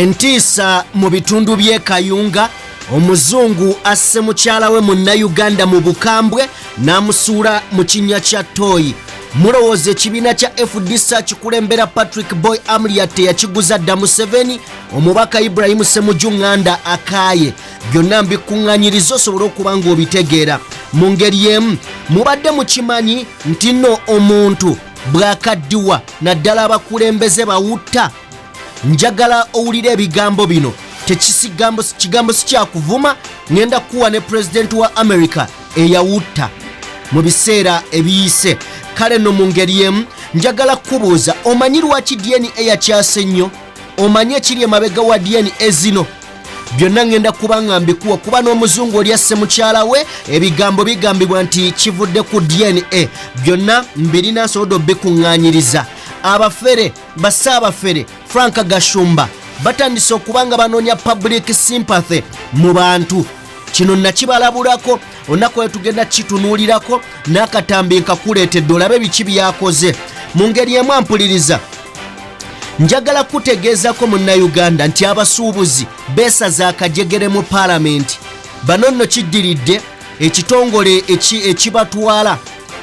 Entiisa mu bitundu by'e Kayunga, Omuzungu Asse mukyala we Munnayuganda mu Bukambwe, Namusula mu kinnya kya Toyi. Mulowooza ekibiina kya FDC kikulembera Patrick Boy Amliate yakiguza dda Museveni, omubaka Ibrahim Ssemujju Nganda akaaye. Byonna mbikuŋŋaanyiriza osobola okuba ng'obitegeera. Mu ngeri emu mubadde mukimanyi nti nno omuntu bw'akaddiwa naddala abakulembeze bawutta. Njagala owulira ebigambo bino, kigambo si kyakuvuma. Ngenda kuwa ne President wa America eyawutta mu biseera ebiyise. Kale no mu ngeri emu njagala kubuuza, omanyi lwaki DNA yakyase nnyo? Omanyi ekiri emabega wa DNA zino? Byonna ngenda kuba nga mbikuwa kuba n'Omuzungu oli asse mukyala we ebigambo bigambibwa nti kivudde ku DNA. Byonna mbirina nsobodde obikuŋŋaanyiriza. Abafere basaabafere Frank Gashumba batandise okuba nga banoonya public sympathy mu bantu. Kino nakibalabulako, olunaku lwe tugenda kitunuulirako, n'akatambi nkakuleetedde olabe biki byakoze. Mu ngeri emu ampuliriza, njagala kutegeezako Munnayuganda nti abasuubuzi beesaza akajegere mu paalamenti. Bano nno kiddiridde ekitongole ekibatwala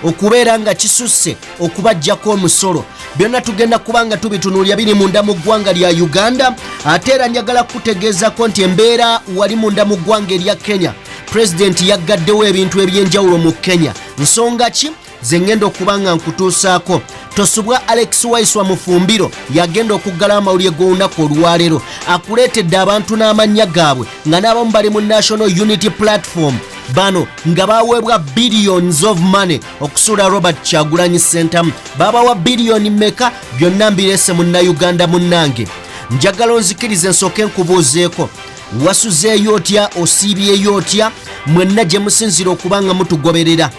okubeera nga kisusse okubaggyako omusolo. Byonna tugenda kuba nga tubitunuulya biri munda mu ggwanga lya Uganda. Ate era njagala kutegeezako nti embeera wali munda mu ggwanga erya Kenya, pulezidenti yaggaddewo ebintu eby'enjawulo mu Kenya. Nsonga ki? Ze ngenda okuba nga nkutuusaako. Tosubwa Alex Waiswa Mufumbiro yagenda okuggala amawulire g'olunaku olwaleero. Akuleetedde abantu n'amannya gaabwe nga n'abamu bali mu National Unity Platform. Bano nga baweebwa billions of money okusuula Robert Kyagulanyi Ssentamu. Babawa billion meka? Byonna mbireese Munnayuganda munnange. Njagala onzikirize nsooke nkubuuzeeko, wasuzeeyo otya? Osiibyeyo otya? Mwenna gye musinzira okuba nga mutugoberera.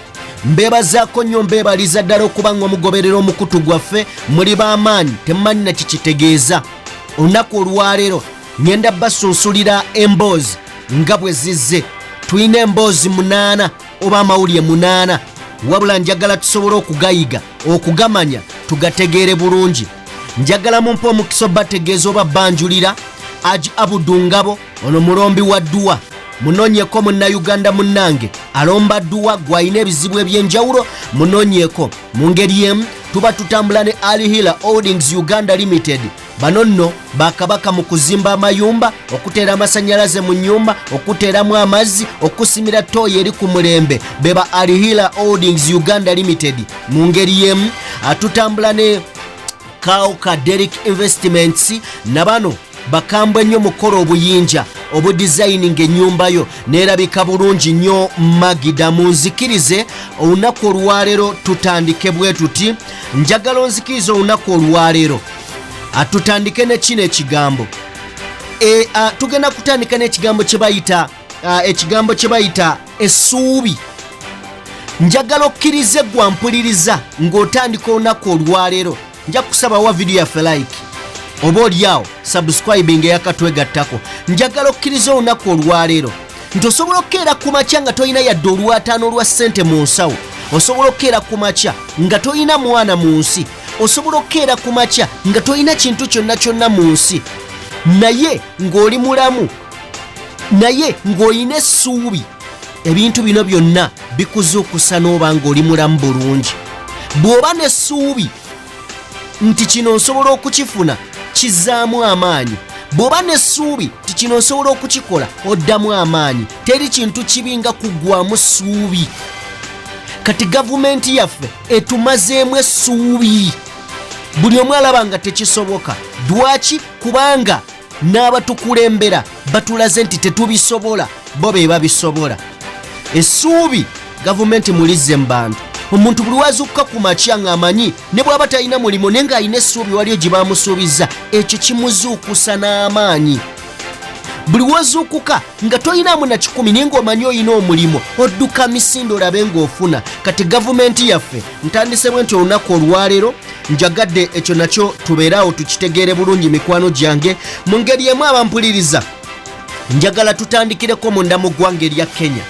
Mbeebazaako nnyo, mbeebaliza ddala okuba nga omugoberera omukutu gwaffe. Muli b'amaanyi, temumanyi na kikitegeeza. Olunaku olwaleero ngenda basunsulira emboozi nga bwe zizze. Tulina emboozi 8 oba amawulire 8, wabula njagala tusobole okugayiga, okugamanya, tugategeere bulungi. Njagala mumpe omukisa bategeeza oba banjulira. Aji Abudungabo ono mulombi wa dduwa, munoonyeko Munnayuganda munnange alomba dduwa gw'alina ebizibu eby'enjawulo, munoonyeko. Mu ngeri emu tuba tutambula ne Alihila Holdings Uganda Limited. Bano nno bakabaka mu kuzimba amayumba, okuteera amasannyalaze mu nnyumba, okuteeramu amazzi, okusimira ttooyi eri ku mulembe. Beba Alihila Holdings Uganda Limited. Mu ngeri emu tutambula ne Kauka Derrick Investments. Na bano bakambwe nnyo mukola obuyinja, obudesigning ennyumba yo neerabika bulungi nnyo. Magida munzikirize olunaku olwaleero tutandike bwe tuti. Njagala onzikirize olunaku olwaleero tutandike ne kino ekigambo. Tugenda kutandika n'ekigambo kye bayita essuubi. Njagala okkirize gwa mpuliriza ng'otandika olunaku olwaleero. Nja kusaba wa video yaffe like oba oliawo subscribing eyakatwegattako. Njagala okkiriza olunaku olwaleero nti osobola okkeera ku makya nga tolina yadde olwataano olwa ssente mu nsawo. Osobola okkeera ku makya nga tolina mwana mu nsi. Osobola okkeera ku makya nga tolina kintu kyonna kyonna mu nsi, naye ng'oli mulamu, naye ng'olina essuubi. Ebintu bino byonna bikuzuukusa n'oba ng'oli mulamu bulungi. Bw'oba n'essuubi nti kino nsobola okukifuna, kizzaamu amaanyi. Bw'oba n'essuubi nti kino nsobola okukikola, oddamu amaanyi. Teri kintu kibi nga kuggwamu ssuubi. Kati gavumenti yaffe etumazeemu essuubi. Buli omu alaba nga tekisoboka. Lwaki? Kubanga n'abatukulembera batulaze nti tetubisobola, bo be babisobola. Essuubi gavumenti mulizze mu bantu. Omuntu buli wazuukuka ku makya ng'amanyi ne bw'aba talina mulimu naye ng'alina essuubi waliyo gye bamusuubiza, ekyo kimuzuukusa n'amaanyi. Buli wazuukuka nga tolinamu na 10 naye ng'omanyi olina omulimu, odduka misinde olabe ng'ofuna. Kati gavumenti yaffe ntandise bwe nti olunaku olwaleero njagadde ekyo nakyo tubeerawo tukitegeere bulungi mikwano gyange. Mu ngeri emu abampuliriza, njagala tutandikireko munda mu ggwanga erya Kenya.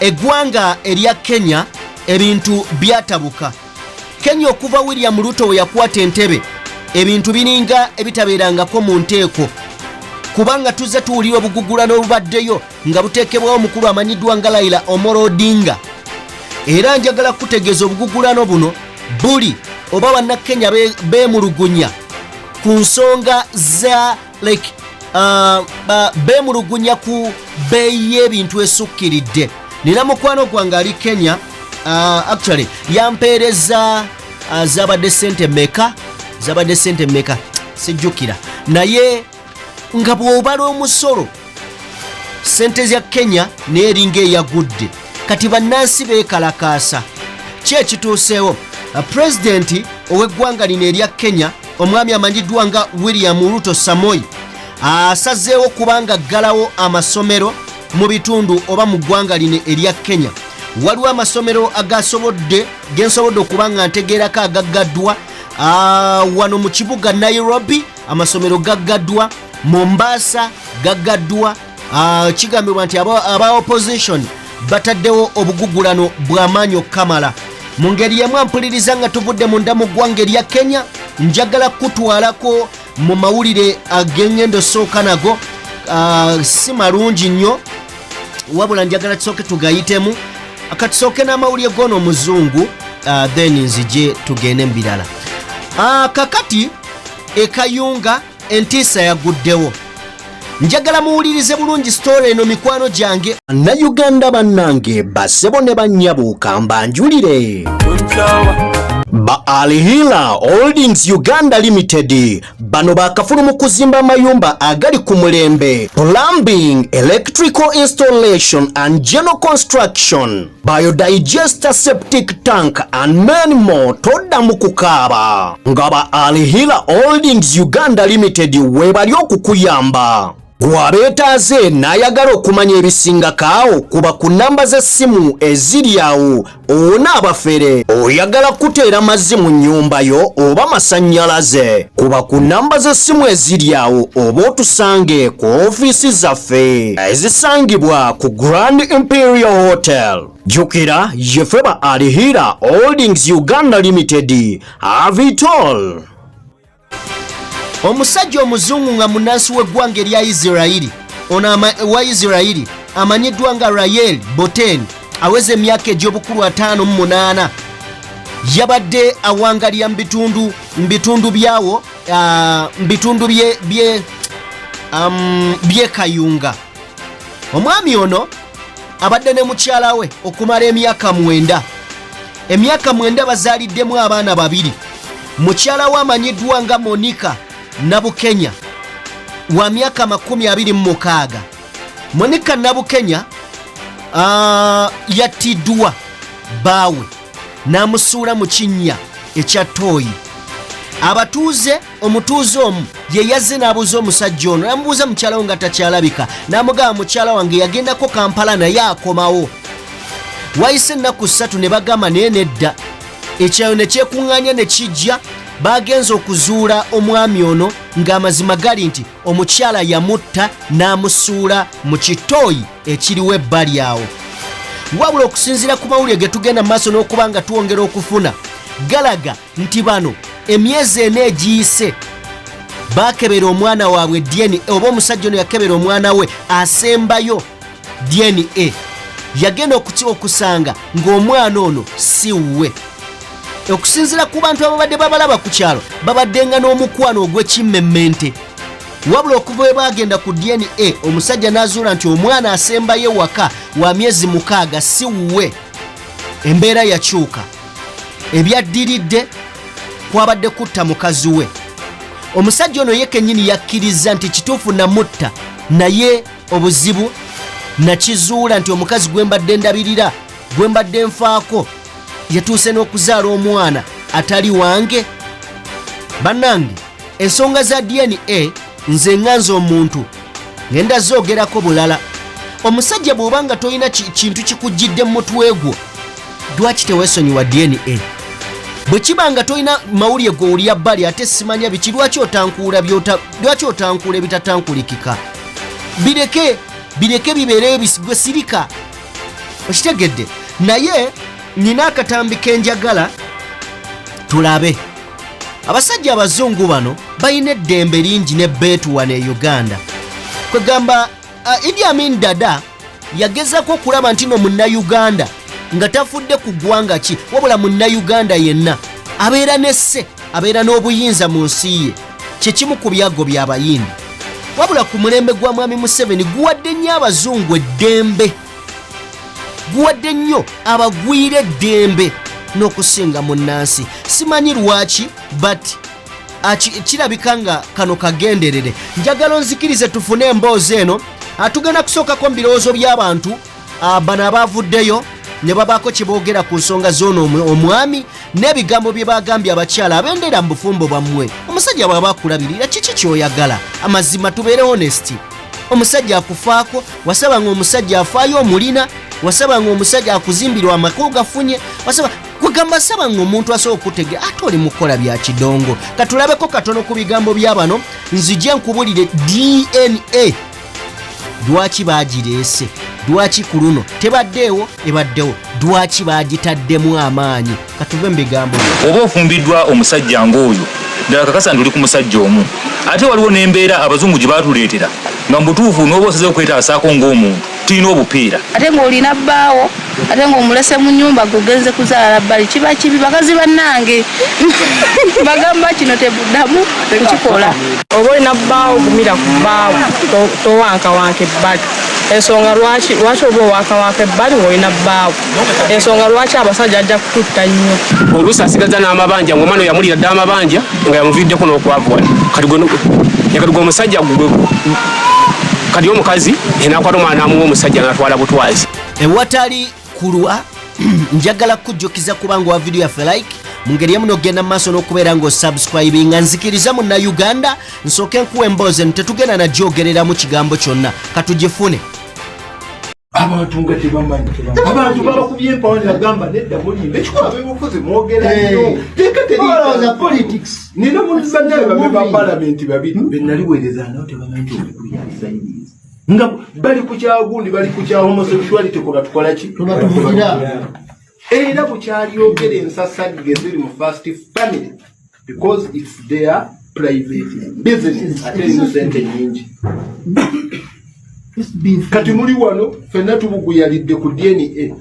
Eggwanga erya Kenya ebintu byatabuka. Kenya okuva William Ruto we yakwata entebe, ebintu bininga ebitabeerangako mu nteeko. kubanga tuzze tuwulira obugugulano obubaddeyo nga buteekebwawo omukulu amanyiddwa nga Raila Amolo Odinga. Era njagala kutegeeza obugugulano buno buli oba bannakenya beemulugunya ku nsonga za beemulugunya ku bbeeyi y'ebintu esukkiridde. Nina mukwano gwange ali Kenya, actually yampeereza zabadde sente meka sijjukira, naye nga bw'obala omusolo sente za Kenya neeringa eyagudde. Kati bannansi beekalakaasa ki ekituuseewo. Pulezidenti ow'eggwanga lino erya Kenya omwami amanyiddwa nga William Ruto Samoei asazeewo kubanga aggalawo amasomero mu bitundu oba mu ggwanga lino erya Kenya. Waliwo amasomero gensobodde okubanga ntegeerako agaggaddwa wano mu kibuga Nairobi, amasomero gaggaddwa Mombasa, gaggaddwa kigambibwa nti aba opposition bataddewo obugugulano bw'amaanyi okukamala. Mu ngeri yemu ampuliriza nga tuvudde munda mu ggwanga erya Kenya, njagala kutwalako mu mawulire ag'engendo sooka nago si malungi nnyo, wabula njagala tusooke tugayitemu akatusooke n'amawulire g'ono omuzungu then nzije tugende mu birala. Kakati ekayunga Entiisa yaguddewo. Njagala muwulirize bulungi story eno mikwano gyange. Bannayuganda bannange, bassebo ne bannyabuuka mbanjulire. Ba Alihila Holdings Uganda Limited bano bakafulu mu kuzimba amayumba agali ku mulembe, plumbing, electrical installation and general construction, biodigester, septic tank and many more. Todda mu kukaaba nga ba Alihila Holdings Uganda Limited webali okukuyamba. Gwabeetaaze n'ayagala okumanya ebisingakaawo kuba ku namba z'essimu eziri awo. Onaabafere oyagala kuteera mazzi mu nnyumba yo oba masannyalaze, kuba ku namba z'essimu eziri awo oba otusange ku ofiisi zaffe ezisangibwa ku Grand Imperial Hotel. Jjukira yeffe ba Alihira Holdings Uganda Limited, have it all. Omusajja omuzungu nga munnansi w'eggwanga erya Isirayiri wa Isirayiri amanyiddwa nga Rael Boten aweza emyaka egy'obukulu 58 yabadde awangalira mbitundu byawo mbitundu bye Kayunga. Omwami ono abadde ne mukyala we okumala emyaka 9 bazaaliddemu abaana babiri. Mukyala we amanyiddwa nga Monica Nabukenya wa myaka 26. Monica Nabukenya yattiddwa baawe Namusula mu kinnya ekya Toyi. Abatuuze omutuuze omu ye yazze n'abuuza omusajja ono, namubuuza mukyala we nga takyalabika, n'amugamba mukyala wange yagendako Kampala naye akomawo. Wayise ennaku 3 ne bagamba naye nedda. Ekyayo ne kyekuŋŋaanya ne kijja. Bagenza okuzuula omwami ono ng'amazima gali nti omukyala yamutta n'amusuula mu kitooyi ekiriwo ebbali awo. Wabula okusinziira ku mawulire ge tugenda maaso n'okuba nga twongera okufuna, galaga nti bano emyezi 4 egiyise bakebera omwana waabwe DNA, oba omusajja ono yakebera omwana we asembayo DNA, yagenda okusanga ng'omwana ono si wuwe. Okusinziira ku bantu ababadde babalaba ku kyalo, babaddenga n'omukwano ogw'ekimmemmente. Wabula okuva we bagenda ku DNA, omusajja n'azuula nti omwana asembayo waka wa myezi 6 si wuwe. Embeera yakyuka. Ebyaddiridde kwabadde kutta mukazi we. Omusajja ono ye kennyini yakkiriza nti kituufu namutta, naye obuzibu nakizuula nti omukazi gwe mbadde ndabirira, gwe mbadde nfaako, yatuuse n'okuzaala omwana atali wange. Bannange, ensonga za DNA nze nganze omuntu ngenda zoogerako bulala. Omusajja bw'obanga tolina kintu kikujjidde mu mutwe gwo, lwaki teweesonyiwa DNA? Bwe kiba nga tolina mawulire g'owulira bbali ate simanya biki, lwaki otankuula ebitatankulikika? Bireke bibeereyo gwe sirika. Okitegedde? Naye nina akatambi kenjagala tulabe. Abasajja abazungu bano balina eddembe lingi ne beetuwa ne Uganda. kwegamba Idi Amin Dada yagezako okulaba nti no munnayuganda nga tafudde ku ggwanga ki wabula munnayuganda yenna abeera n'esse abeera n'obuyinza mu nsi ye kyekimu ku byago by'abayindi wabula ku mulembe gwa mwami Museveni guwadde nnyo abazungu eddembe guwadde nnyo abagwire eddembe n'okusinga munnansi simanyi lwaki but kirabika nga kano kagenderere njagala onzikirize tufune emboozi eno tugenda kusookako mu birowoozo by'abantu bano abaavuddeyo ne babaako kye boogera ku nsonga z'ono omwami n'ebigambo bye bagambye abakyala abendera mu bufumbo bwammwe omusajja bw'aba akulabirira kiki kyoyagala amazima tubeere honesty omusajja akufaako wasabanga omusajja afaayo omulina wasabanga omusajja akuzimbirwa amakulu gafunye kwegamba sabanga omuntu asobola okutegera ate oli mukola bya kidongo katulabeko katono ku bigambo bya bano nzije nkubulire DNA lwaki bagireese lwaki ku luno tebaddeewo ebaddewo lwaki bagitaddemu amaanyi katuve mu bigambo oba ofumbiddwa omusajja ng'oyo ddala kakasa ndi oli ku musajja omu ate waliwo n'embeera abazungu gye baatuleetera nga mubutuufu n'oba osaze okwetaasaako ng'omuntu tulina obupiira ate ng'olina bbaawo ate ng'omulese mu nnyumba g'ogenze kuzaala bbali kiba kibi bakazi bannange bagamba kino tebuddamu kukikola oba olina bbaawo gumira ku bbaawo towankawanka ebbali ensonga lwaki oba owankawanka ebbali ng'olina bbaawo ensonga lwaki abasajja ajja kututta nnyo oluusi asigaza n'amabanja ng'omwana oyo yamulira dda amabanja nga yamuviiddeko n'okwavuwala kati gwe omusajja kati omukazi enakwata omwana n'amuwa omusajja n'atwala butwazi ewatali kulwa njagala kujjukiza kubanga wa video yaffe like mu ngeri emu n'ogenda mu maaso n'okubeera ng'osubscribinga nzikiriza munnayuganda nsooke nkuwa emboozi eno tetugenda nagyogereramu kigambo kyonna katugifune abantu nga tebamanyi abantu babakubye empawundi agamba nedda mulimba ekikola bebufuzi mwogera nnyo teeka teriiza politics nina mubannaye bameba palamenti babiri benaliweereza nawo tebamanyi nti obikuyaliza iriiza nga bali ku kyagundi bali ku kya homosexuality kola tukola ki era bukyalyogera ensasagge ziri mu first family because it's their private business ate erimu sente nyingi kati muli wano fenna tubuguyalidde ku DNA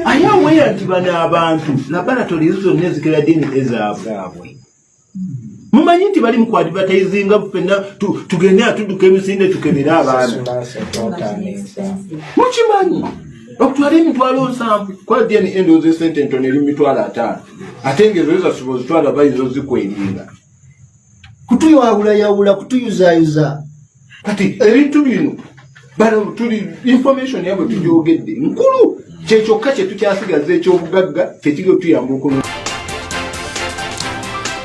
ayaweera nti bano abantu laboratory zonna ezikera DNA zaabwe mumanyi nti bali mu kuadvertisinga fenna tugende atudduka emisinde tukebere abaana mukimanyi okutwala emitwalo 7 kwa DNA endoozi esente entono eri mitwalo 5 ate ng'ezo zasobola zitwala bayinza ozikweringa kutuyawulayawula kutuyuzayuza kati ebintu bino bano tuli information yabwe tugyogedde nkulu kyekyokka kye tukyasigaza ekyobugagga kyekigo tuyamba okulu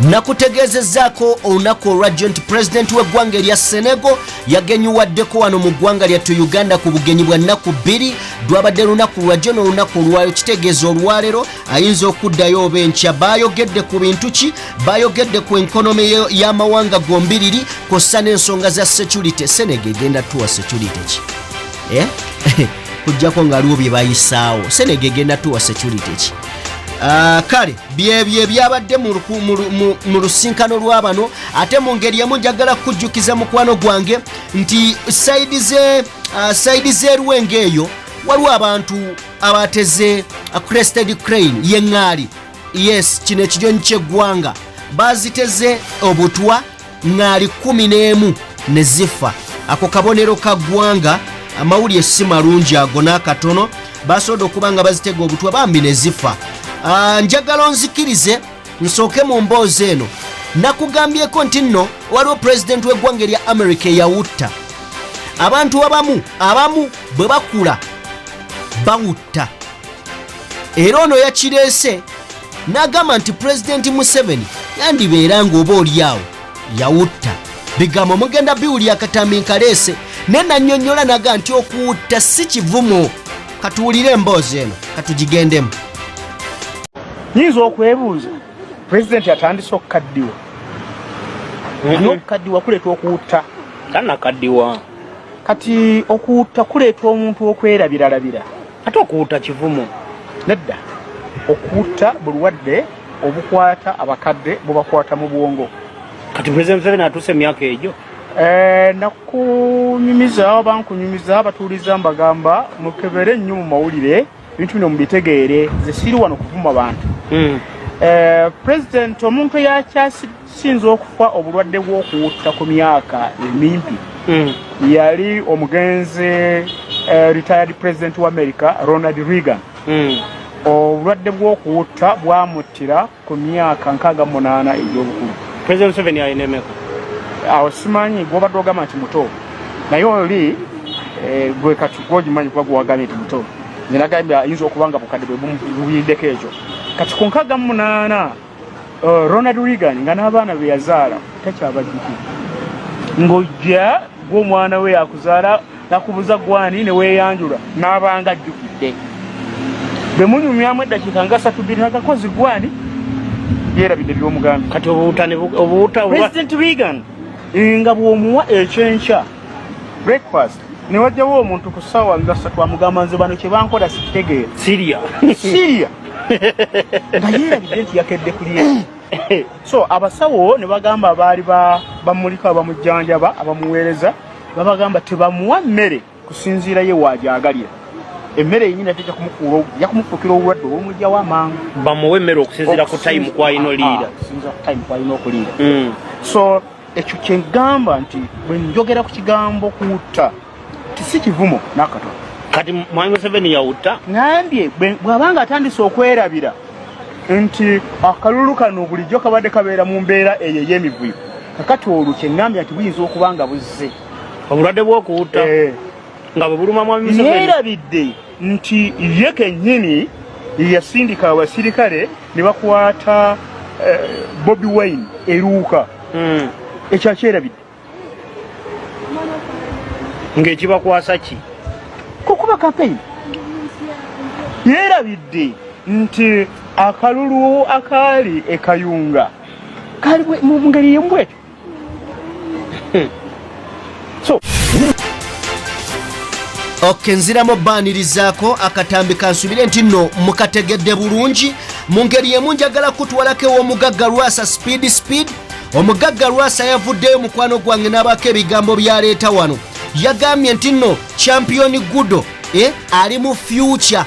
nakutegeezezzaako olunaku olwajjo nti pulezidenti w'eggwanga erya Senegal yagenyuwaddeko wano mu ggwanga lyattu Uganda ku bugenyi bwa nnaku 2 lwabadde lunaku lwajjo n'olunaku olwaliro kitegeeza olwaleero ayinza okuddayo oba enkya baayogedde ku bintu ki baayogedde ku enkonomi y'amawanga gombiriri kw'ossa n'ensonga za security Senegal egenda tuwa security ki kujjako ng'aliwo bye bayisaawo Senegal egenda tuwa security ki kale byebye byabadde mu lusinkano lw'abano ate mu ngeri emu njagala kujjukiza mukwano gwange nti sayidi z'eruwenge eyo waliwo abantu abateze crested crane yeŋŋaali yes kino ekinyonyi ky'eggwanga baziteze obutwa ŋŋaali 11 ne zifa ako kabonero ka ggwanga amawulire si malungi ago n'akatono basobola okuba nga bazitega obutwa bambi ne zifa njagala onzikirize nsooke mu mboozi eno nakugambyeko nti nno waliwo pulezidenti w'eggwanga erya America eyawutta abantu abamu bwe bakula bawutta era ono yakireese n'agamba nti pulezidenti Museveni yandibeera ng'oba oliawo yawutta bigambo mugenda biwulya akatambi nkaleese ne nannyonnyola naga nti okuwutta si kivumo katuwulire emboozi eno katugigendemu Nyinza okwebuuza pulezidenti atandise okukaddiwa n'okukaddiwa kuleeta okuwutta tanakaddiwa kati okuwutta kuleeta omuntu okwerabiralabira ate okuwutta kivumo nedda okuwutta bulwadde obukwata abakadde bubakwata mu bwongo kati pulezidenti Museveni atuuse emyaka egyo nakunyumiza bankunyumiza batuuliza mbagamba mukebere nnyo mu mawulire bintu bino mubitegeere ze siri wano kuvuma bantu president omuntu yakyasinze okufa obulwadde bw'okuwutta ku myaka emimpi yali omugenzi retired president wa America Ronald Reagan obulwadde bw'okuwutta bwamuttira ku myaka 68 egy'obukulu. President Museveni alina emeka awo simanyi gwobadde ogamba nti muto naye oli gwe kati gwogimanyi kuba gwewagambye nti muto nagambye ayinza okuba nga bukadde bwe buwiriddeko ekyo kati ku 68 Ronald Reagan nga n'abaana be yazaala takyabajjukira ng'ojja gw'omwana we yakuzaala nakubuza gwani ne weeyanjula n'abanga ajjukidde bwe munyumyamu eddakiika nga 32 nagakozi gwani yeerabidde by'omugambye kati obuwuta President Reagan nga bw'omuwa ekyenkya breakfast ne wajjawo omuntu ku ssaawa nga 3 amugamba nze bano kye bankola sikitegeera Syria nga yeerabidde nti yakedde kulya so abasawo ne bagamba abaali bamulika abamujjanjaba abamuweereza babagamba tebamuwa mmere kusinziira ye waajagalira emmere yenyini atejja kumufuukira obulwadde obwomujjawo amangu bamuwe emmere okusinziira ku time kwalina oliira okuliira so ekyo kyengamba nti bwe njogera ku kigambo kuwutta tisi kivumo n'akatono kati mwami Museveni yawutta ngambye bw'abanga atandise okwerabira nti akalulu kano bulijjo kabadde kabeera mu mbeera eyo ey'emivuyo kakati olwo kyengambye nti buyinza okuba nga buzze obulwadde bw'okuwutta nga bwe buluma mwami Museveni yeerabidde nti ye kennyini yasindika abasirikale ne bakwata Bobi Wine eruuka ekyo akyerabidde ng'ekibakwasa ki kukuba kampeyini yeerabidde nti akalulu akaali ekayunga kali mu ngeri yembwetyo so okenziramu banirizaako akatambi kansubire nti nno mukategedde bulungi mu ngeri yemu njagala kutwalako ew'omugagga Lwasa speed omugagga Lwasa yavuddeyo mukwano gwange n'abaako ebigambo byaleeta wano yagambye nti nno champion gudo ali mu future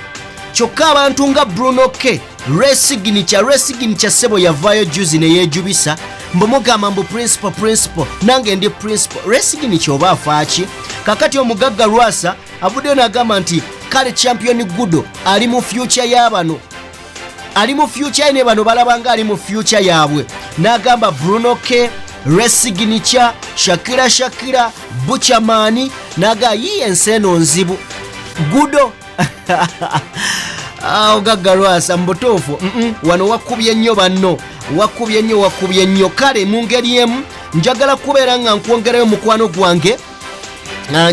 kyokka abantu nga Bruno K resignature ssebo yavaayo juzi ne yeejubisa mbumugamba mbu principal nange ndi principal resignature oba afaaki kakati omugagga Lwasa avuddeyo n'agamba nti kale champion gudo ali mu future y'abano ali mu future ne bano balabanga ali mu future yaabwe n'agamba Bruno K resignature Shakira Buchamani naga yiye enseno nzibu gudo ogagga Lwasa mbutuufu wano wakubye nnyo banno wakubye nnyo kale mu ngeri emu njagala kubeera nga nkwongerayo mukwano gwange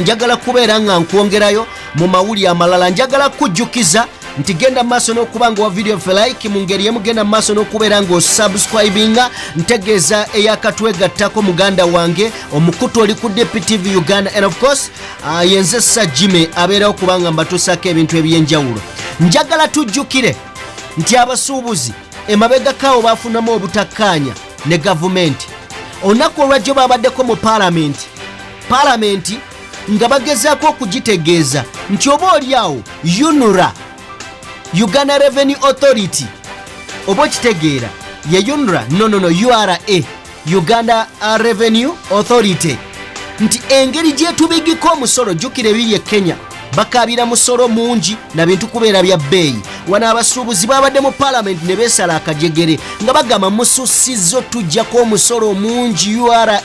njagala kubeera nga nkwongerayo mu mawuli amalala njagala kujjukiza nti genda maaso n'okuba nga wa video fe like mu ngeri emu genda maaso n'okubeera nga osubscribinga ntegeeza eyakatwegattako muganda wange omukutu oli ku DPTV Uganda and of course yenze Sajime abeerawo kubanga mbatuusako ebintu ebyenjawulo njagala tujjukire nti abasuubuzi emabegakaawo baafunamu obutakkaanya ne gavumenti olunaku olwajjo baabaddeko mu paalamenti nga bagezaako okugitegeeza nti oba oli awo UNRA Uganda Revenue Authority oba okitegeera ye UNRA no URA Uganda Revenue Authority nti engeri gyetubigiko omusolo jjukira ebiri e Kenya bakabira musolo mungi na bintu kubeera bya bbeeyi wana abasuubuzi babadde mu paalamenti ne beesala akajegere nga bagamba mususizzo tujjako omusolo mungi URA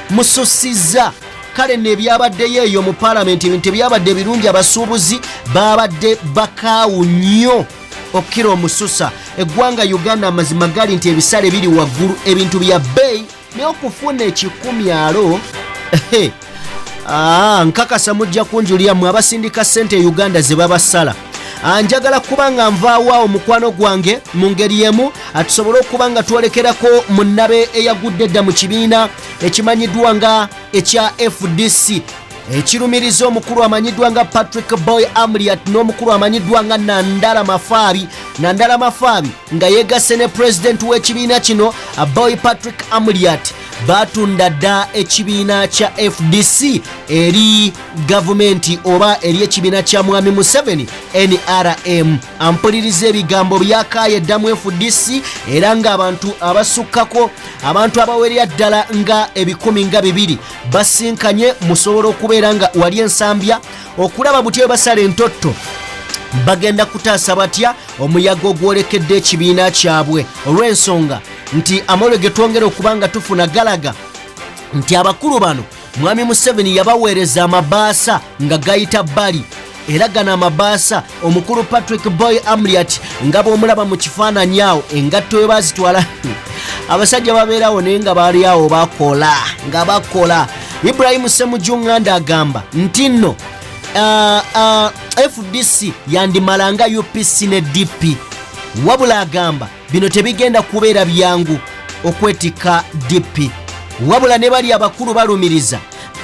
mususizza kale nebyabaddeyo eyo mu paalamenti ebintu tebyabadde birungi abasuubuzi babadde bakaawu nnyo okkira omususa eggwanga Uganda amazima gali nti ebisale biri waggulu ebintu bya bbeeyi naye okufuna ekikumyalo nkakasa mujja kunjuliramu abasindika ssente Uganda ze babasala njagala kuba nga nvaawo mukwano gwange mu ngeri emu tusobole okuba nga twolekerako munnabe eyagudde dda mu kibiina ekimanyiddwa nga ekya FDC ekirumiriza omukulu amanyiddwa nga Patrick Boy Amriat n'omukulu amanyiddwa nga Nandala Mafaabi nga yeegasse ne pulezidenti w'ekibiina kino Boy Patrick Amriat batunda dda ekibiina kya FDC eri gavumenti oba eri ekibiina kya mwami Museveni NRM. Ampuliriza ebigambo byakaaye ddamu FDC era ng'abantu abasukkako abantu abawerera ddala nga 1,200 basinkanye musobola okubeera nga wali ensambya okulaba butya basala entotto bagenda kutaasa batya omuyaga ogwolekedde ekibiina kyabwe olw'ensonga nti amawulire ge twongera okuba nga tufuna galaga nti abakulu bano mwami Museveni yabaweereza amabaasa nga gayita bbali era gano amabaasa omukulu Patrick Boy Amriat nga bw'omulaba mu kifaananyi awo engatto we bazitwala abasajja babeerawo naye nga baali awo bakola Ibrahim Ssemujjunganda agamba nti nno FDC yandimalanga UPC ne DP wabula agamba bino tebigenda kubeera byangu okwetika DP wabula ne bali abakulu balumiriza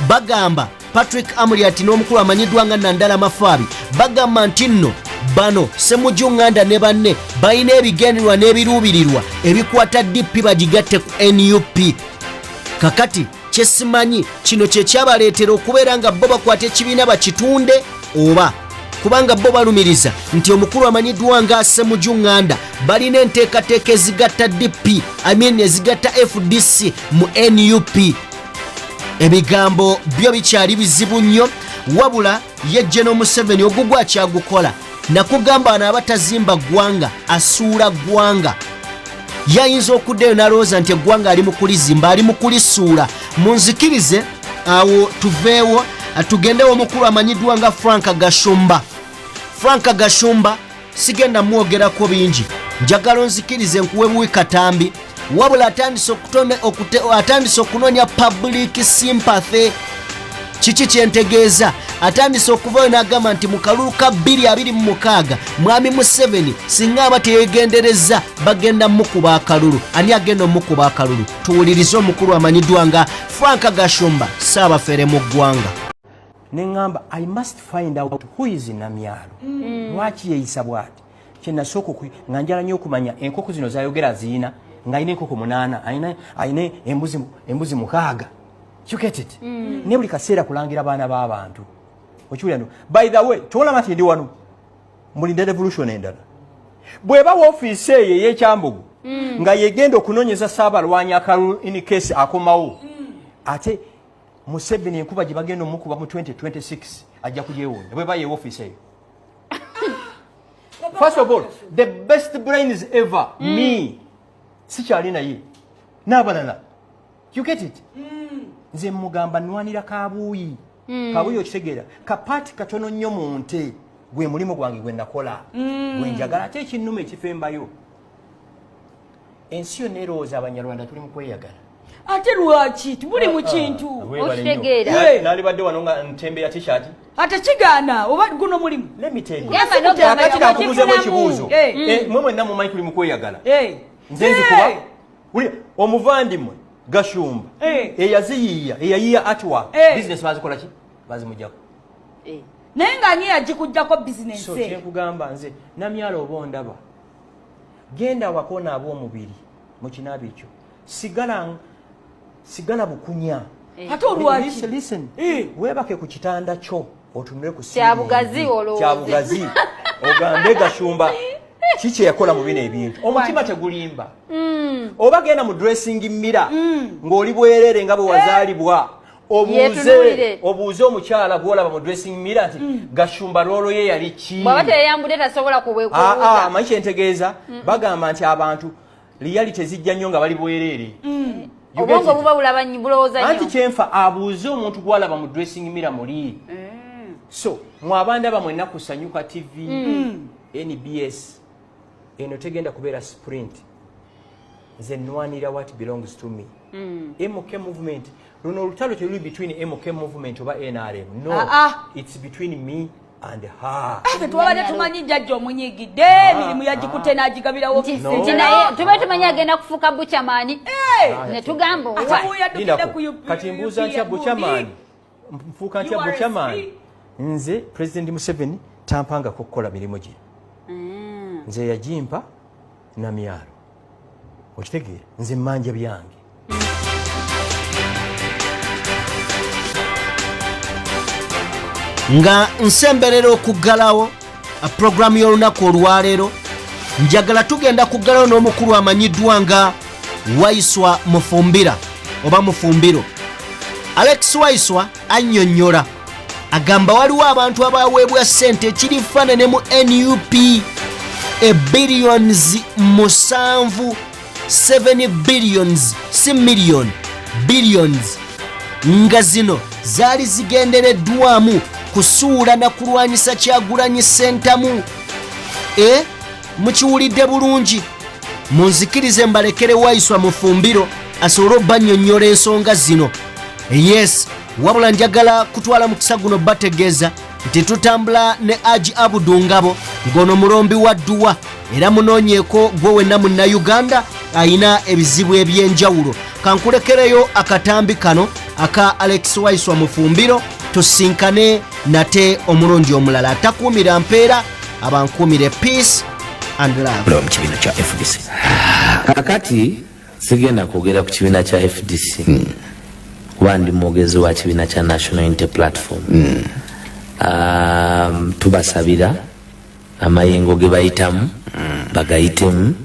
bagamba Patrick Amriat n'omukulu amanyiddwa nga Nandala Mafaabi bagamba nti nno bano Ssemujjunganda ne banne balina ebigendererwa n'ebiruubirirwa ebikwata DP bagigatte ku NUP kakati kyesimanyi kino kye kyabaleetera okubeera nga bo bakwata ekibiina bakitunde oba kubanga bo balumiriza nti omukulu amanyiddwa nga Ssemujjunganda balina enteekateeka ezigatta DP ezigatta FDC mu NUP. Ebigambo byo bikyali bizibu nnyo wabula ye General Museveni ogugwa akyagukola nakugamba bano abatazimba ggwanga asuula ggwanga yayinza okuddayo n'alowooza nti eggwanga ali mu kulizimba ali mu kulisuula. Munzikirize awo tuveewo tugendewo omukulu amanyiddwa nga Frank Gashumba sigenda mwogerako bingi njagala onzikirize nkuwe buwi katambi wabula atandise okunoonya public sympathy. Kiki kyentegeeza atandise okuvaayo n'agamba nti mu kalulu ka 2026 mwami Museveni singa aba teyegendereza bagenda mukuba akalulu. Ani agenda omukuba akalulu? Tuwulirize omukulu amanyiddwa nga Frank Gashumba saabafere mu ggwanga. Neŋŋamba I must find out who is Namyalo. Lwaki yeeyisa bw'ati? Kye nasooka nga njala nnyo okumanya enkoko zino zayogera ziina ng'alina enkoko 8 alina embuzi 6. You get it? Ne buli kaseera kulangira baana b'abantu. Okiwulira no. By the way, tolaba nti ndi wano. Mulinda revolution endala. Bweba woofiisi eyo ey'ekyambugu nga yegenda okunoonyeza Ssaabalwanyi akalulu in case akomawo. Ate Museveni enkuba gye bagenda omukuba mu 2026 ajja kugyewuunya. Bweba ye woofiisi eyo. First of all, the best brains ever, me. Sikyali naye. N'abalala. You get it? Nze mugamba nwanira kabuuyi. Kabuuyi okitegeera. Kapaati katono nnyo mu nte gwe mulimu gwange gwe nakola. Gwe njagala ate ekinnuma ekifembayo. Ensi yonna erowooza Abanyarwanda tuli mu kweyagala. Ate lwaki tubuli mu kintu okitegeera. Nalibadde wano nga ntembeya t-shirt. Ate kigaana oba guno mulimu. Let me tell you. Akati nakubuuzeemu ekibuuzo. Mwe mwenna mumanyi tuli mu kweyagala. Nze nzikuba. Omuvandimwe Gashumba eyayiya atwa business bazikola ki bazimujjako naye nga ani yagikugjako business so kyenkugamba nze Namyalo oba ondaba genda wakona ab'omubiri mu kinaabi ekyo sigala bukunya ate olwaki listen weebake ku kitanda kyo otunule ku kyabugazi kyabugazi ogambe Gashumba kiki yakola mu bino ebintu omutima tegulimba oba genda mu dressing mirror ng'oli bwerere nga bwe wazaalibwa obuuze omukyala gwolaba mu dressing mirror nti Gashumba loolo ye yali ki bw'aba teyeyambudde tasobola kubwekubuuza manyi kyentegeeza bagamba nti abantu reality zijja nnyo nga bali bwerere obwongo buba bulowooza nnyo anti kyenfa abuuze omuntu gwalaba mu dressing mirror muli so mwabandaba mwenna ku Sanyuka TV NBS eno tegenda kubeera sprint nze nwanira what belongs to me MK movement luno olutalo teruli between MK movement oba NRM no it's between me and her twabadde tumanyi jjajja omunyigidde emirimu yagikutte n'agigabirawo nti naye tuba tumanyi agenda kufuuka bukyamaani ne tugamba kati mbuuza ntya bukyamaani nfuuka ntya bukyamaani nze President Museveni tampangako kukola mirimu gye nze yagimpa Namyalo okitegeera nze mmanja byange nga nsemberera okuggalawo programu y'olunaku olwaleero njagala tugenda kuggalawo n'omukulu amanyiddwa nga Waiswa Mufumbira oba Mufumbiro. Alex Waiswa annyonnyola agamba waliwo abantu abaweebwa ssente ekiri faanane mu NUP billions 7 billions si million billions nga zino zaali zigendereddwamu kusuula na kulwanyisa Kyagulanyi Ssentamu. Mukiwulidde bulungi, munzikirize mbalekere Waiswa Mufumbiro asobole obbannyonnyola ensonga zino. Yes, wabula njagala kutwala mukisa guno bategeeza nti tutambula ne Aji Abudu Ngabo ng'ono mulombi wa Dduwa era munoonyeeko gwe wenna Munnayuganda ayina ebizibu eby'enjawulo. Kankulekereyo akatambi kano aka Alex Waiswa Mufumbiro tusinkane nate omulungi omulala atakuumira mpeera abankuumire peace and love. Mu kibiina kya FDC kakati sigenda kwogera ku kibiina kya FDC kuba ndi mwogezi wa kibiina kya National Unity Platform. Tubasabira amayengo ge bayitamu bagayitemu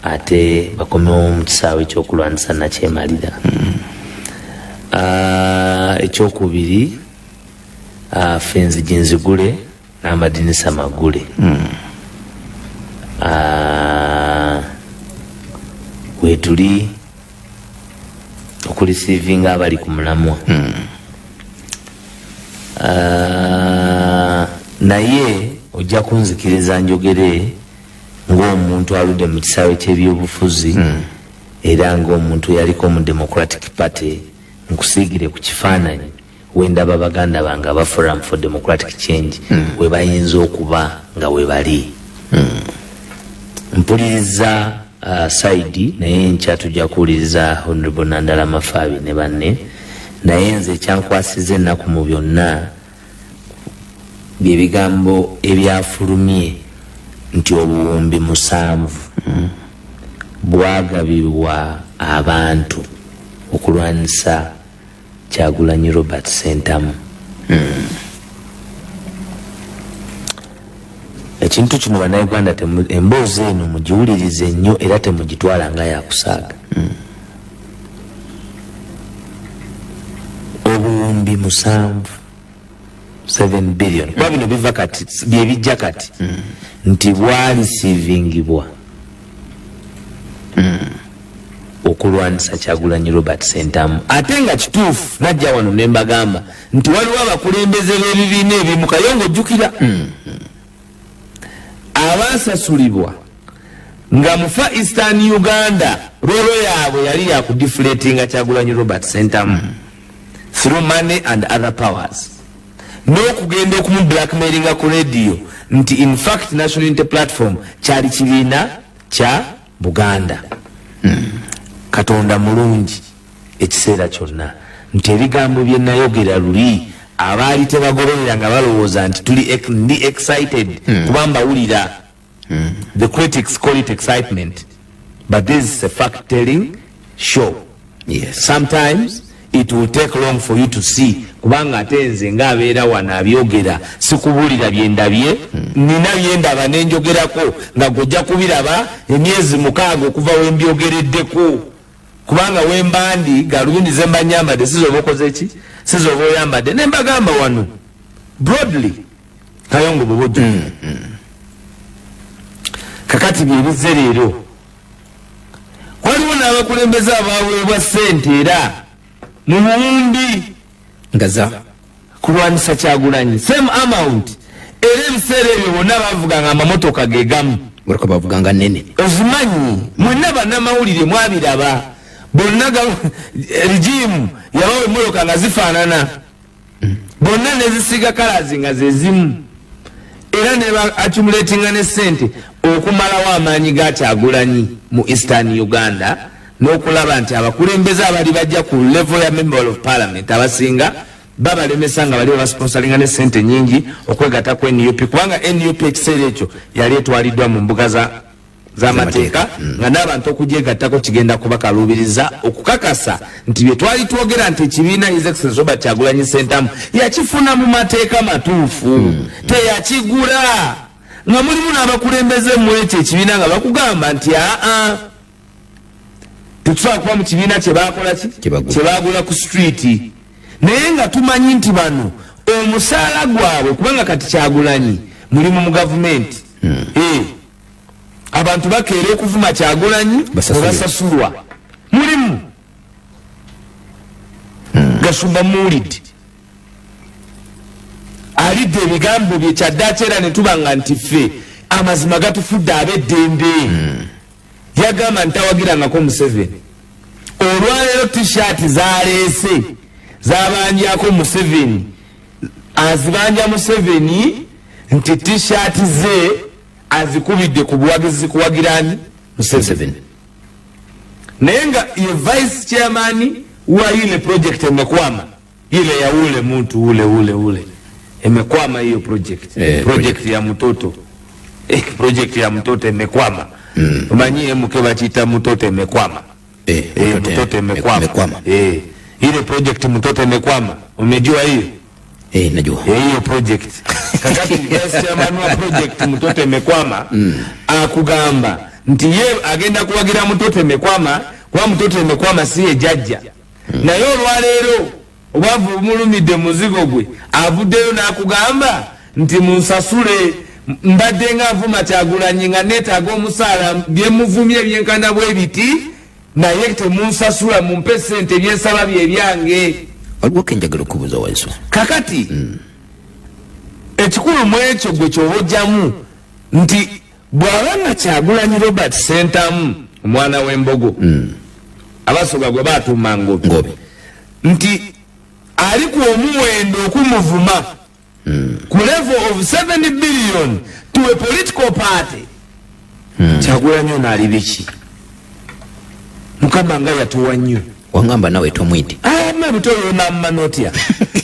ate bakomewo mu kisaawe ekyokulwanyisa nakyemalira. Ekyokubiri fenzi ginzigule n'amadinisa magule. Wetuli okulisiivinga abali ku mulamwa. Naye ojja kunzikiriza njogere ng'omuntu aludde mu kisaawe ky'ebyobufuzi era ng'omuntu yaliko mu Democratic Party nkusiigire ku kifaananyi wendaba baganda bange aba Forum for Democratic Change we bayinza okuba nga we bali. Mpuliriza Saidi naye nkya tujja kuwuliriza Honorable Nandala Mafaabi ne banne, naye nze ekyankwasiza ennaku mu byonna bye bigambo ebyafulumye nti obuwumbi 7 bwagabibwa abantu okulwanyisa Kyagulanyi Robert Ssentamu. Ekintu kino bannayuganda emboozi eno mugiwulirize nnyo era temugitwala nga yakusaaga. Obuwumbi 7 billion kuba bino biva kati bye bijja kati nti bwalisiivingibwa okulwanyisa Kyagulanyi Robert Ssentamu. Ate nga kituufu najja wano ne mbagamba nti waliwo abakulembeze b'ebibiina ebimu Kayongo ojjukira abasasulibwa nga mufa Eastern Uganda rolo yaabwe yali yakudiflatinga Kyagulanyi Robert Ssentamu through money and other powers, n'okugenda okumu blackmailinga ku radio nti in fact National Unity Platform kyali kibiina kya Buganda. Katonda mulungi ekiseera kyonna nti ebigambo bye nayogera luli abaali tebagoberera nga balowooza nti ndi excited kuba mbawulira. The critics call it excitement, but this is a fact telling show. Yes. Sometimes it will take long for you to see kubanga atenze ng'abeera wano abyogera sikubulira byendabye nina byendaba nenjogerako nga gojja kubiraba emyezi 6 okuva wembyogereddeko kubanga wembandi galubindi zemba nyambadde sizoba okoze ki sizoba oyambadde ne mbagamba wano broadly Kayongo bwebojjo. Kakati byebize leero waliwo n'abakulembeze abaweebwa ssente era mu buwumbi ngaza kulwanyisa Kyagulanyi same amount era ebiseera ebyo bonna bavuganga amamotoka ge gamu olako bavuganga nene ozimanyi mwenna bannamawulire mwabiraba bonna regimu yabawa emmotoka nga zifaanana bonna nezisiga kalazi nga zezimu era ne accumulatinga ne ssente okumalawo amaanyi ga Kyagulanyi mu Eastern Uganda n'okulaba nti abakulembeze abali bajja ku level ya member of parliament abasinga babalemesa nga bali basponsoringa ne ssente nyingi okwegatta ku NUP kubanga NUP ekiseera ekyo yali etwaliddwa mu mbuga za z'amateeka nga n'abantu okugyegattako kigenda kubakalubiriza okukakasa nti bye twali twogera nti ekibiina His Excellency Robert Kyagulanyi Ssentamu yakifuna mu mateeka matuufu teyakigula nga mulimu n'abakulembeze mu ekyo ekibiina nga bakugamba nti tetusobola kuba mu kibiina kyebakola ki kyebagula ku street naye nga tumanyi nti bano omusaala gwabwe kubanga kati Kyagulanyi mulimu mu gavumenti abantu bakeera okuvuma Kyagulanyi basasulwa mulimu Gasumba muwulidde alidde ebigambo bye kyaddaaki era ne tubanga nti ffe amazima gatufudde ab'eddembe yagamba nti tawagirangako Museveni olwaleero t-shirt zaleese zabanjako Museveni azibanja Museveni nti t-shirt ze azikubidde ku buwagizi kuwagirani Museveni naye nga ye vice chairman wa ile project emekwama ile ya ule muntu ule emekwama hiyo project ya mtoto project ya mtoto emekwama umanyie mke bachita mtoto emekwama mtoto emekwama ile project mtoto emekwama umejua hiyo najua hiyo project kakati vice chairman wa project mtoto emekwama akugamba nti ye agenda kuwagira mtoto emekwama kwa mtoto emekwama siye jajja na yo lwaleero obavu mulumidde muzigo gwe avuddeyo n'akugamba nti munsasule mbadde nga nvuma Kyagulanyi nga neetaaga omusaala byemuvumye byenkana bwe biti naye temunsasula mumpe ssente byensaba bye byange waliwo kenjagala okubuuza Waiswa kakati ekikulu mu ekyo gwe kyobojjamu nti bw'abanga Kyagulanyi Robert Ssentamu omwana w'embogo abasoga gwe baatuuma Ngobe nti ali ku omuwendo okumuvuma ku level of 7 billion to a political party Kyagulanyi ono ali biki mukama nga yatuwa nnyo wangamba nawe tomwiti mabitoyo nammanotya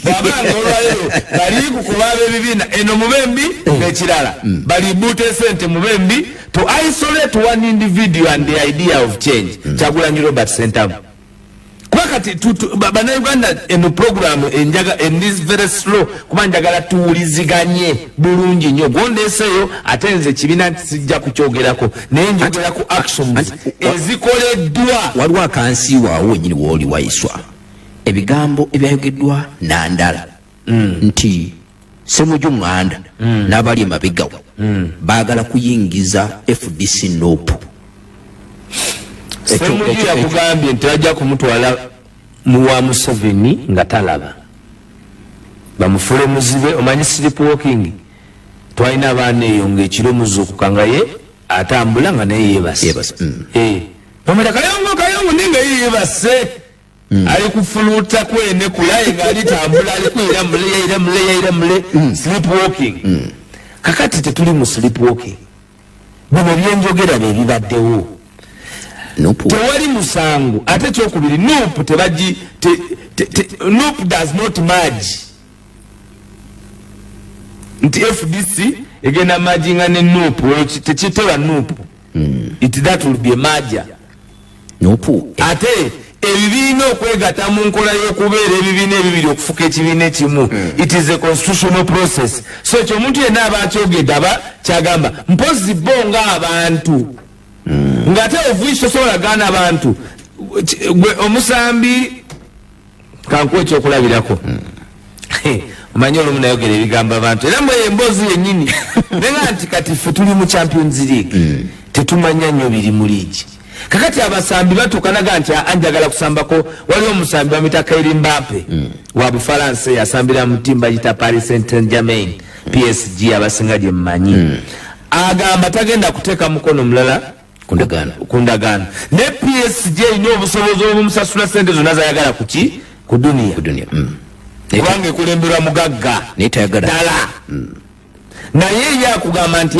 babanga olwaleero bali kukubaaba ebibiina eno mubembi n'ekirala bali buute sente mubembi to isolate one individual and the idea of change Kyagulanyi Robert Ssentamu kwakati bannayuganda eno programu enjaga in this very slow kuba njagala tuwuliziganye bulungi nnyo gondeeseyo ate nze ekibiina sijja kukyogerako naye njogera ku actions ezikoleddwa waliwo akansi waawo wenyini wooli Waiswa ebigambo ebyayogeddwa nandala nti Ssemujju Nganda n'abali emabegawo baagala kuyingiza FDC nopu Ssemujju yakugambye nti bajja kumutwala muwa Museveni nga talaba bamufule muzibe omanyi sleepwalking twalina abaana eyo ng'ekiro muzuukuka nga ye atambula nga naye yeebase omala kayongo ninga ye yeebase ali kufuluuta kwene kulaye ng'alitambula ali kwira mule sleepwalking kakati tetuli mu sleepwalking bino byenjogera bye bibaddewo tewali musango ate kyokubiri Nup tebaji Nup does not merge nti FDC egenda merginga ne Nup tekitewa Nup that will be a merger ate ebibiina okwegatta mu nkola y'okubeera ebibiina ebibiri okufuka ekibiina ekimu it is a constitutional process so ekyo omuntu yenna aba akyogedde aba kyagamba mpozi bo nga abantu ngate ovuisho sola gana abantu gwe omusambi kankuwa ekyokulabirako omanyi olumu nayogera ebigamba abantu era mwe emboozi yennyini nenga nti kati ffe tuli mu Champions League tetumanya nnyo biri mu liigi kakati abasambi batukanaga nti anjagala kusambako waliwo omusambi bamuyita Kylian Mbappe wa Bufalansa yasambira mu ttimu bayita Paris Saint-Germain PSG abasinga gye mmanyi agamba tagenda kuteeka mukono mulala kundagana ne PSG ino obusobozi obumusasula sente zonna zayagala kuki ku dunia kubanga ekulemberwa mugagga ddala naye ye akugamba nti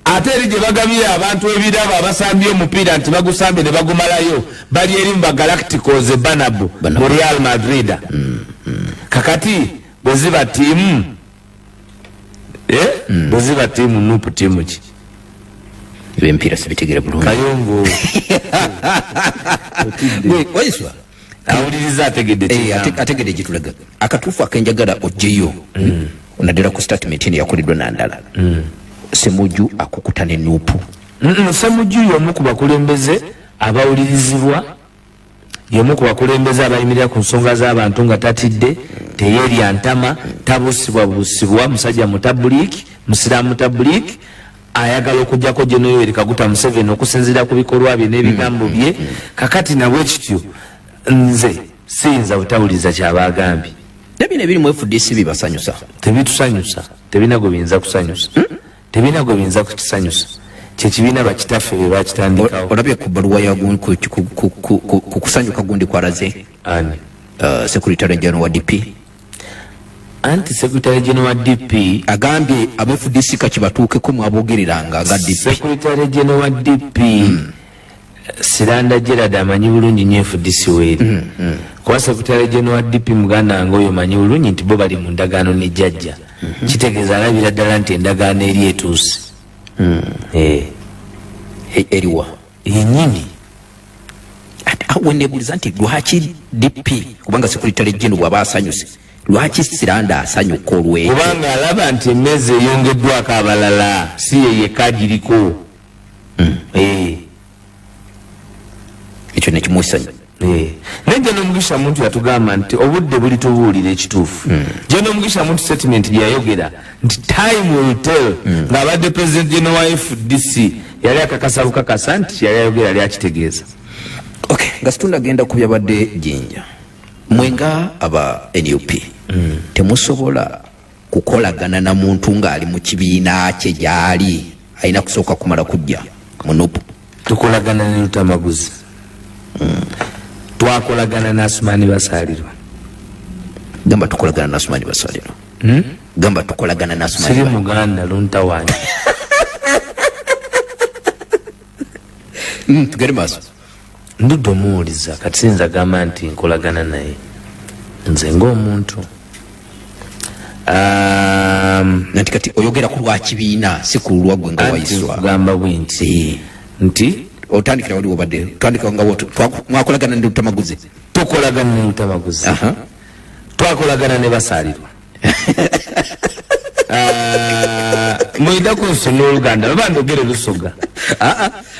ate eri gye bagabira abantu ebirabo abasambye omupiira nti bagusambye ne bagumalayo bali eri mu bagalacticos ebanabo mu Real Madrid kakati bweziba tiimu bweziba tiimu Nup tiimu ki Empira sibitegera bulungi. Kayongo. Waiswa. Awuliriza ategedde. Ategedde gitulaga. Akatufu akenjagala ojeyo. Onadera ku statement ni yakoledwa nandala. Semuju akukutane nupu. Semuju yomu ku bakulembeze abawulirizibwa. Yomu ku bakulembeze abayimirira ku nsonga z'abantu nga tatidde, teyerya ntama, tabusibwa musajja mutabuliki, musiraamu mutabuliki. Ayagala okujjako General Yoweri Kaguta Museveni okusinziira ku bikolwa bye n'ebigambo bye. Kakati nabwe kityo nze siyinza butawuliza kyabagambye. Nebino ebiri mu FDC bibasanyusa. Tebitusanyusa. Tebina gwe biyinza kusanyusa. Tebina gwe biyinza kutusanyusa. Kyekibiina bakitaffe bye bakitandikawo. Olabye ku bbaluwa ya ku kusanyuka gundi kwalaze. Ani? Secretary General wa DP. Anti Secretary General wa DP agambye aba FDC kakibatuukeko mwabogereranga aga DP. Secretary General wa DP Siranda Gerard amanyi bulungi nnyo FDC weri. Kuba Secretary General wa DP muganda wange oyo manyi bulungi nti bo bali mu ndagaano ne jjajja. Kitegeeza alabira ddala nti endagaano eri etuuse. Eriwa yennyini awo nebuuliza nti lwaki DP kubanga Secretary General bw'aba asanyuse lwaki Siranda asanyuka olwekyo kubanga alaba nti emmeezi eyongeddwako abalala si ye yekka giriko. ekyo nekimusanya. Naye General Mugisha Muntu yatugamba nti obudde buli tubuulira ekituufu. General Mugisha Muntu statement yayogera nti time will tell ng'abadde President General wa FDC yali akakasa bukakasa nti yali ayogera yali akitegeeza. Okay, nga situndagenda ku byabadde Jinja. Mwenga aba NUP temusobola kukolagana na muntu ng'ali mu kibiina kye gyali alina kusooka kumala kujja munupu. Tukolagana ne Lutamaguzi. Twakolagana na Asumani Basalirwa. Gamba tukolagana na Asumani Basalirwa. Gamba tukolagana na Asumani. Siri muganda luntawanya. Tugere maso. Ndudde omuwuliza kati sinza gamba nti nkolagana naye nze ng'omuntu. Nanti kati oyogera ku lwa kibiina si ku lwa gwe nga wayiswa. Gamba bwinti nti otandikira wali obadde tandika nga wotu mwakolagana ne Lutamaguzi. Tukolagana ne Lutamaguzi. Twakolagana ne Basalirwa. Mwida ku nsoma Oluganda baba ndogere Lusoga.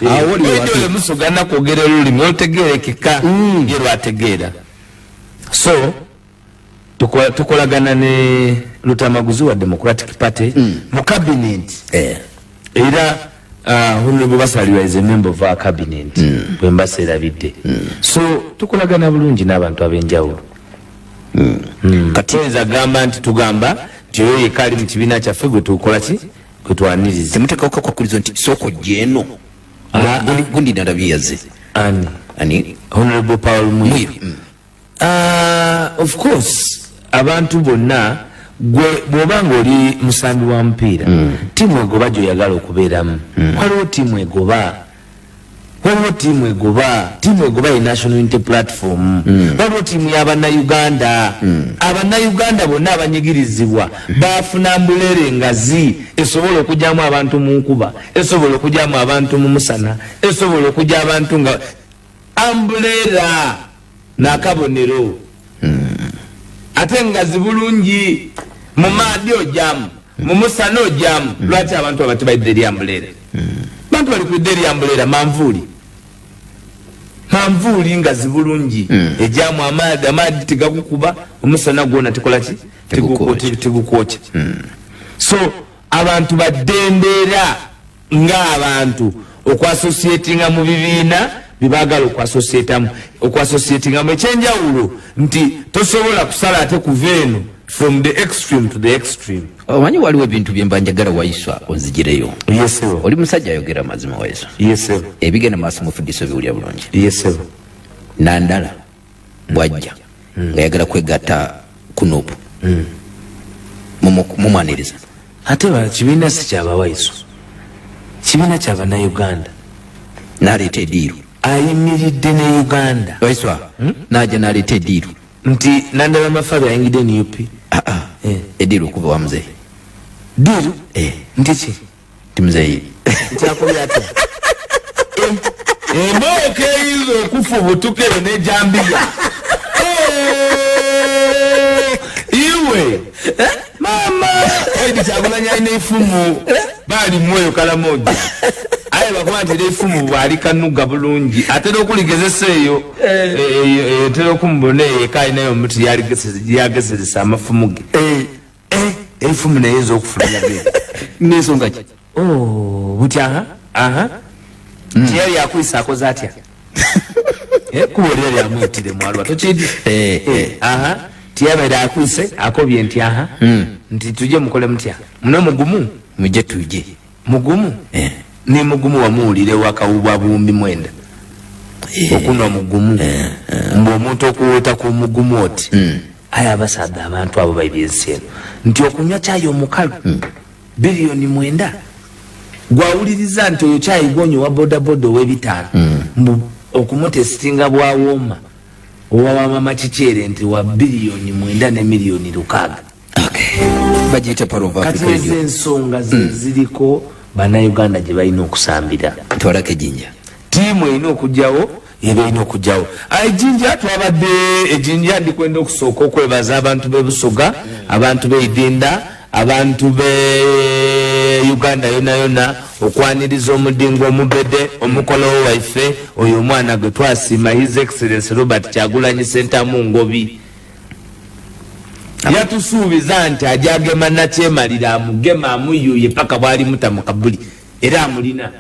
Wali Lusoga nakwogera olulimi otegeerekeka ye lwategeera. So tukolagana ne Lutamaguzi wa Democratic Party mu cabinet. Era Honorable Basalirwa is a member of our cabinet. Bwemba serabidde. So tukolagana bulungi n'abantu ab'enjawulo. Kati nza gamba nti tugamba nti oyo yekali mu kibiina kyaffe gwe tukola ki gwe twaniriza. Temuteekako kwakulizo nti soko gyeno gundi nalabye yazze. Ani? Honorable Paul Muyo. Of course abantu bonna bw'oba ng'oli musambi wa mupiira tiimu egoba gy'oyagala okubeeramu. Waliwo tiimu egoba ye National Unity Platform. Waliwo tiimu y'Abannayuganda. Abannayuganda bonna abanyigirizibwa baafuna ambulera engazi esobola okugyamu abantu mu nkuba, esobola okugyamu abantu mu musana, esobola okugya abantu nga ambulera n'akabonero. Ate engazi bulungi mu maadi ojamu, mu musana ojamu. Lwaki abantu abati bayidde eri ambulera? Bantu bali kudde eri ambulera manvuuli ngazi bulungi ejamu amaadi tegakukuba, omusana gwona tikola ki tigukwokya. So abantu baddendera ng'abantu okwasosietinga mu bibiina bibagala okwasosietinga mu ekyenjawulo nti tosobola kusala ate kuva eno from the extreme to the extreme. Omanyi waliwo ebintu bye mba njagala wayiswa onzigireyo. Yes sir. Oli musajja ayogera mazima wayiswa. Yes sir. Ebigenda maaso mu FDC biwulira bulungi. Yes sir. Nandala bwajja nga yagala kwegatta kunupu mumwaniriza. Ate kibiina si kyabawayiswa, kibiina ky'Abannayuganda. N'aleeta ediiru ayimiridde ne Uganda wayiswa n'ajja n'aleeta ediiru nti Nandala Mafabi ayingidde NUP. Ediiru okuva wa muzeeyi diiru nti ki timzei ntakola ate emboke hizo kufubutukero ne jambia iwe mama edi Kyagulanyi ine ifumu bali mwoyo kala moja aye bakwatira ifumu bwali kanuga bulungi atera okuligezeseeyo etera okumbona eka inayo omuti yagesezesa amafumu ge ifumu neyinza okufulumya bwe n'ensonga ki butya tiyali akwisa akoze atya kuba oli yali amwitire mwalwa tokidi tiyabaire akwise akobye nti nti tujye mukole mutya muno mugumu mujye tujye mugumu ni mugumu wamuwulire wakawubwa buwumbi 9 okunwa mugumu mbu omuntu okuweta ku mugumu oti aye abasadde abantu abo baibyensi eno nti okunywa kyayi omukalu biliyoni 9 gwawuliriza nti oyo kyayi gonyo wa bodaboda ow'ebitaano mbu okumutesitinga bwawooma owawamama kikyere nti wa biliyoni 9 ne miliyoni 6 bagiyita parova kati ezo ensonga ziriko bannayuganda gye balina okusambira twalako ejjinja tiimu erina okugyawo eba erina okugyawo ejjinja twabadde ejjinja ndikwenda okusooka okwebaza abantu b'ebusoga abantu b'eidinda abantu be Uganda yona yona okwaniriza omudingo omubede omukolo waife oyo omwana gwe twasiima His Excellency Robert Kyagulanyi Ssentamu Ngobi yatusuubiza nti ajagema nakyemalira amugema amuyuye paka bwali muta mu kabuli era amulina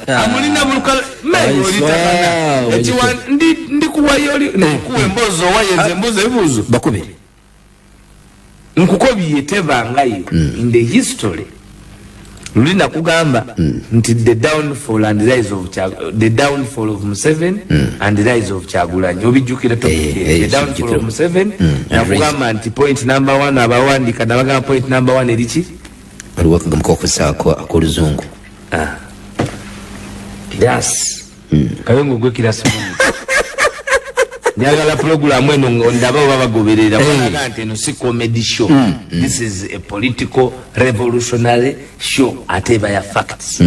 amulina bulukala ndikuwayo nkuwa emboozi owayenze emboozi ebibuuzo bakube nkukobiye tebangayo in the history lulina kugamba nti the downfall and rise of the downfall of Museveni and the rise of Kyagulanyi obijjukira the downfall of Museveni nakugamba nti point number 1 abawandika nabagamba point number 1 eriki aliwo kagamuka okusaako akoluzungu yes kayongo gwe kirasimu njagala program eno ndaba babagoberera balaga nti eno si comedy show this is a political revolutionary show ateba ya facts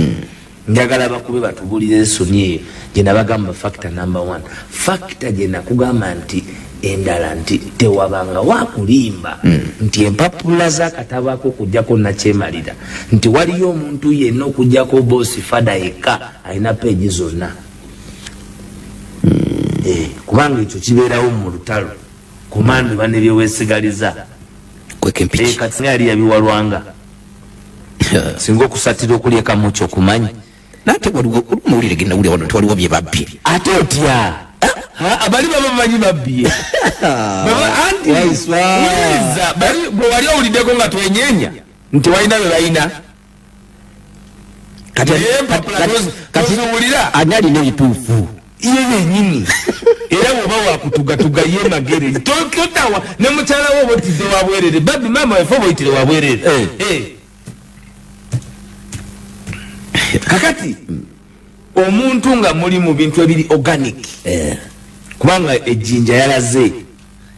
njagala bakube batubulire esoni eyo gye nabagamba factor number 1 factor gye nakugamba nti endala nti tewabanga wakulimba nti empapula z'akatabako okujjako nakyemalira nti waliyo omuntu yenna okujjako boosi fada eka alina peegi zonna kubanga ekyo kibeerawo mu lutalo kumandi bane byewesigaliza kati yali yabiwalwanga singa okusatira okulyeka mukyo kumanyi nate waliwo genda wulira wano twaliwo bye babbye ate otya abali baba bamanyi babbye bwe wali owuliddeko nga twenyenya nti walina be balina kati ani alina ebituufu iye yenyini era woba wakutugatuga ye magere totawa ne mukyala wo botidde wabwerere babi mama wefo boyitire wabwerere kakati omuntu nga muli mu bintu ebiri organic kubanga ejjinja yalaze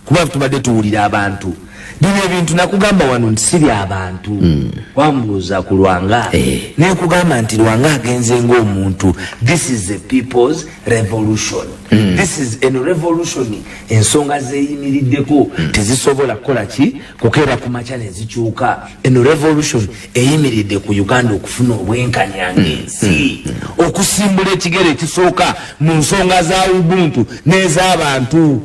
kuba tubadde tuwulira abantu bino ebintu nakugamba wano nti siri abantu wambuuza ku Lwanga nekugamba nti Lwanga agenze ng'omuntu this is a people's revolution this is a revolution ensonga zeyimiriddeko tezisobola kukola ki kukeera ku makya ne zikyuka eno revolution eyimiridde ku Uganda okufuna obwenkanya ng'ensi okusimbula ekigere ekisooka mu nsonga za ubuntu n'ez'abantu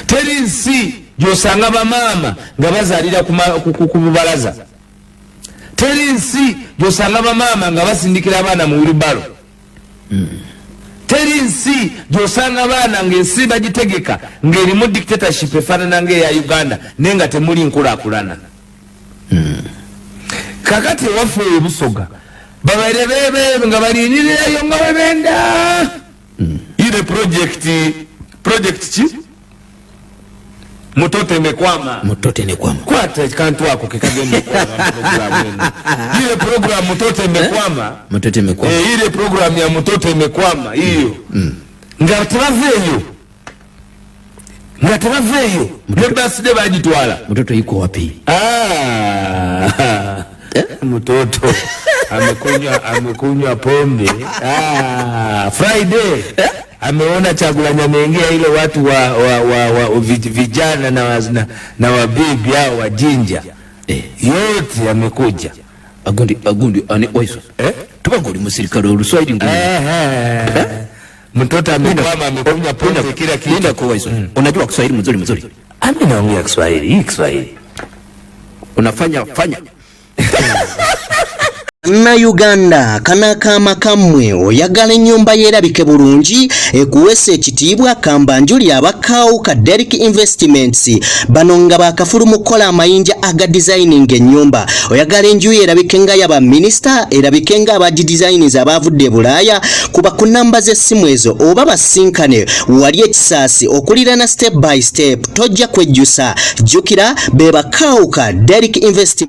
teri nsi gyosanga bamaama nga bazaalira ku bubalaza teri nsi gyosanga bamaama nga basindikira abaana mu wiribalo teri nsi gyosanga abaana ng'ensi bagitegeka ng'erimu dictatorship efaanana ng'eya Uganda naye nga temuli nkulaakulana kakati ewaffe ebusoga babaire bebe nga balinirirayo nga bebenda ile project ki mutote mekwama kwata kantu wako kekagende ile program mutote mekwama ile program ya mutote mekwama hiyo nga turaveyo ne birthday bagitwala mutoto yuko wapi mtoto amekunywa pombe. Friday ameona Kyagulanyi ameingia ile watu wa vijana na wabibi hao wa Jinja. Yote amekuja. Agundi ane oiso. Tubagoli musirikale oluswahili ngine. Mtoto amekunywa pombe kila kitu. Nenda kwa oiso. Unajua Kiswahili mzuri. Mimi naongea Kiswahili, Kiswahili. Unafanya na Uganda kanakama kamwe oyagala ennyumba yerabike bulungi ekuwesa ekitiibwa kambanjuli abakaawo ka Derrick Investments bano nga bakafulu mu kukola amayinja aga designing ennyumba oyagala enju yerabike nga yaba minister erabike nga aba designers abavudde Bulaaya kuba ku namba z'essimu ezo oba basinkane wali ekisaasi okulirana step by step tojja kwejjusa jjukira be bakaawo ka Derrick Investments.